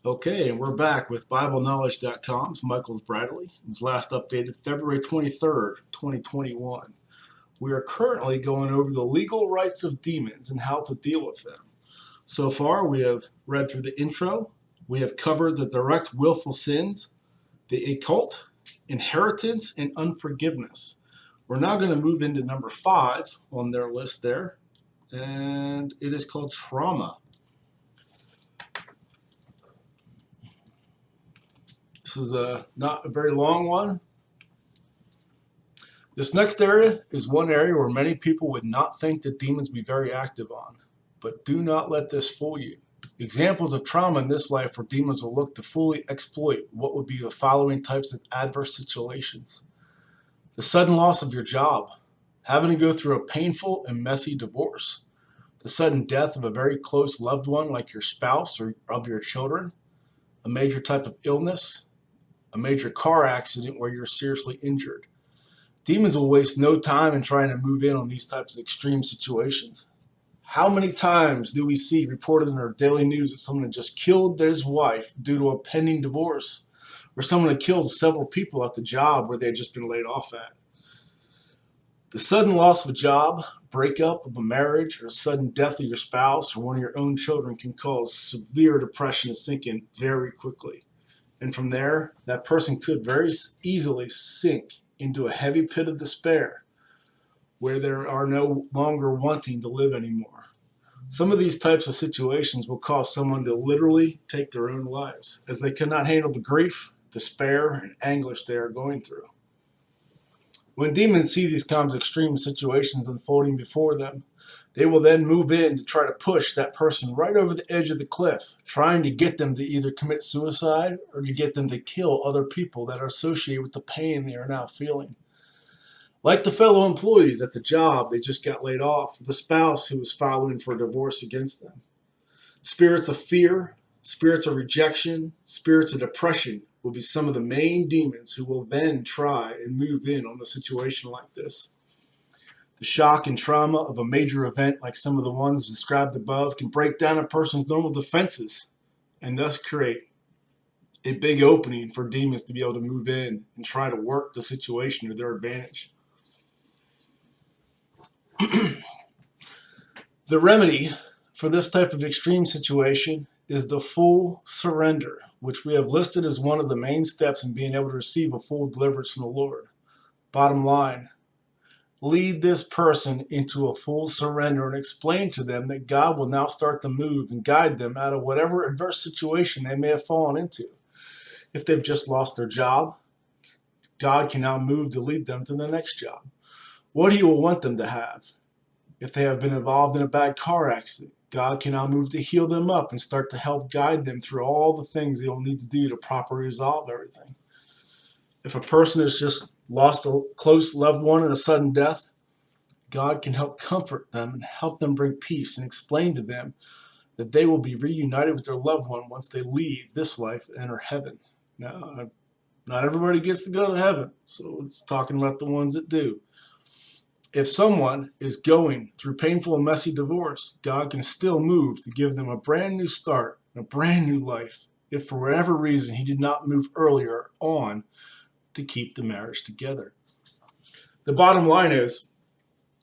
Okay, and we're back with BibleKnowledge.com's Michaels Bradley. It was last updated February 23rd, 2021. We are currently going over the legal rights of demons and how to deal with them. So far, we have read through the intro. We have covered the direct willful sins, the occult, inheritance, and unforgiveness. We're now going to move into number 5 on their list there, and it is called trauma. This is not a very long one. This next area is one area where many people would not think that demons be very active on. But do not let this fool you. Examples of trauma in this life where demons will look to fully exploit what would be the following types of adverse situations. The sudden loss of your job, having to go through a painful and messy divorce, the sudden death of a very close loved one like your spouse or of your children, a major type of illness, a major car accident where you're seriously injured. Demons will waste no time in trying to move in on these types of extreme situations. How many times do we see reported in our daily news that someone had just killed his wife due to a pending divorce, or someone had killed several people at the job where they had just been laid off at? The sudden loss of a job, breakup of a marriage, or sudden death of your spouse or one of your own children can cause severe depression to sink in very quickly. And from there, that person could very easily sink into a heavy pit of despair where they are no longer wanting to live anymore. Some of these types of situations will cause someone to literally take their own lives as they cannot handle the grief, despair, and anguish they are going through. When demons see these kinds of extreme situations unfolding before them, they will then move in to try to push that person right over the edge of the cliff, trying to get them to either commit suicide or to get them to kill other people that are associated with the pain they are now feeling. Like the fellow employees at the job they just got laid off, the spouse who was filing for a divorce against them. Spirits of fear, spirits of rejection, spirits of depression will be some of the main demons who will then try and move in on a situation like this. The shock and trauma of a major event like some of the ones described above can break down a person's normal defenses and thus create a big opening for demons to be able to move in and try to work the situation to their advantage. The remedy for this type of extreme situation is the full surrender, which we have listed as one of the main steps in being able to receive a full deliverance from the Lord. Bottom line, lead this person into a full surrender and explain to them that God will now start to move and guide them out of whatever adverse situation they may have fallen into. If they've just lost their job, God can now move to lead them to the next job. What He will want them to have. If they have been involved in a bad car accident, God can now move to heal them up and start to help guide them through all the things they will need to do to properly resolve everything. If a person has just lost a close loved one in a sudden death, God can help comfort them and help them bring peace and explain to them that they will be reunited with their loved one once they leave this life and enter heaven. Now, not everybody gets to go to heaven, so it's talking about the ones that do. If someone is going through painful and messy divorce, God can still move to give them a brand new start, a brand new life, if for whatever reason He did not move earlier on to keep the marriage together. The bottom line is,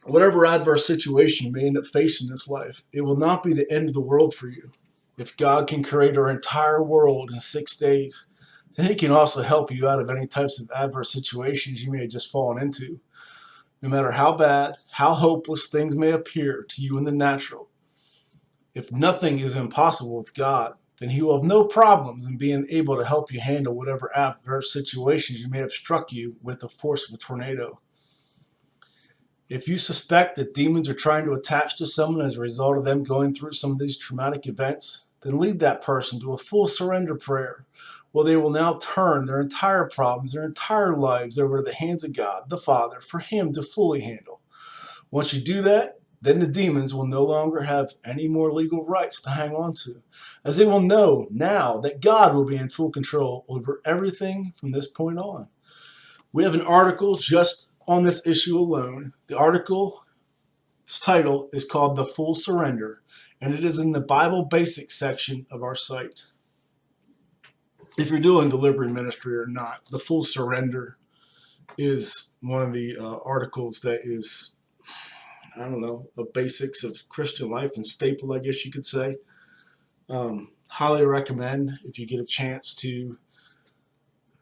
whatever adverse situation you may end up facing in this life, it will not be the end of the world for you. If God can create our entire world in 6 days, then He can also help you out of any types of adverse situations you may have just fallen into. No matter how bad, how hopeless things may appear to you in the natural, if nothing is impossible with God, then He will have no problems in being able to help you handle whatever adverse situations you may have struck you with the force of a tornado. If you suspect that demons are trying to attach to someone as a result of them going through some of these traumatic events, then lead that person to a full surrender prayer, where they will now turn their entire problems, their entire lives over to the hands of God, the Father, for Him to fully handle. Once you do that, then the demons will no longer have any more legal rights to hang on to, as they will know now that God will be in full control over everything from this point on. We have an article just on this issue alone. The article's title is called The Full Surrender, and it is in the Bible Basics section of our site. if you're doing delivery ministry or not. The full surrender is one of the articles that is, I don't know, the basics of Christian life and staple, I guess you could say. Highly recommend, if you get a chance, to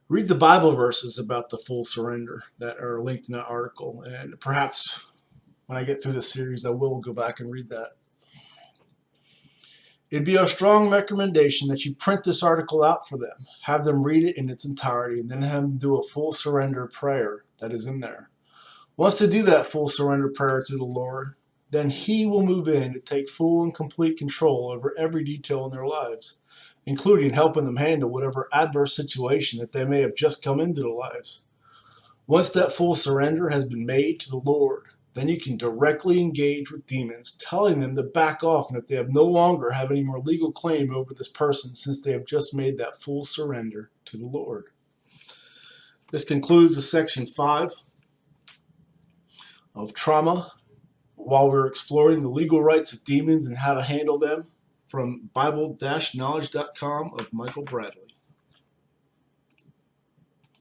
read the Bible verses about the full surrender that are linked in that article. And perhaps when I get through this series, I will go back and read that. It'd be a strong recommendation that you print this article out for them, have them read it in its entirety, and then have them do a full surrender prayer that is in there. Once they do that full surrender prayer to the Lord, then He will move in to take full and complete control over every detail in their lives, including helping them handle whatever adverse situation that they may have just come into their lives. Once that full surrender has been made to the Lord, then you can directly engage with demons, telling them to back off and that they no longer have any more legal claim over this person since they have just made that full surrender to the Lord. This concludes the section 5 of trauma, while we're exploring the legal rights of demons and how to handle them, from Bible-knowledge.com of Michael Bradley.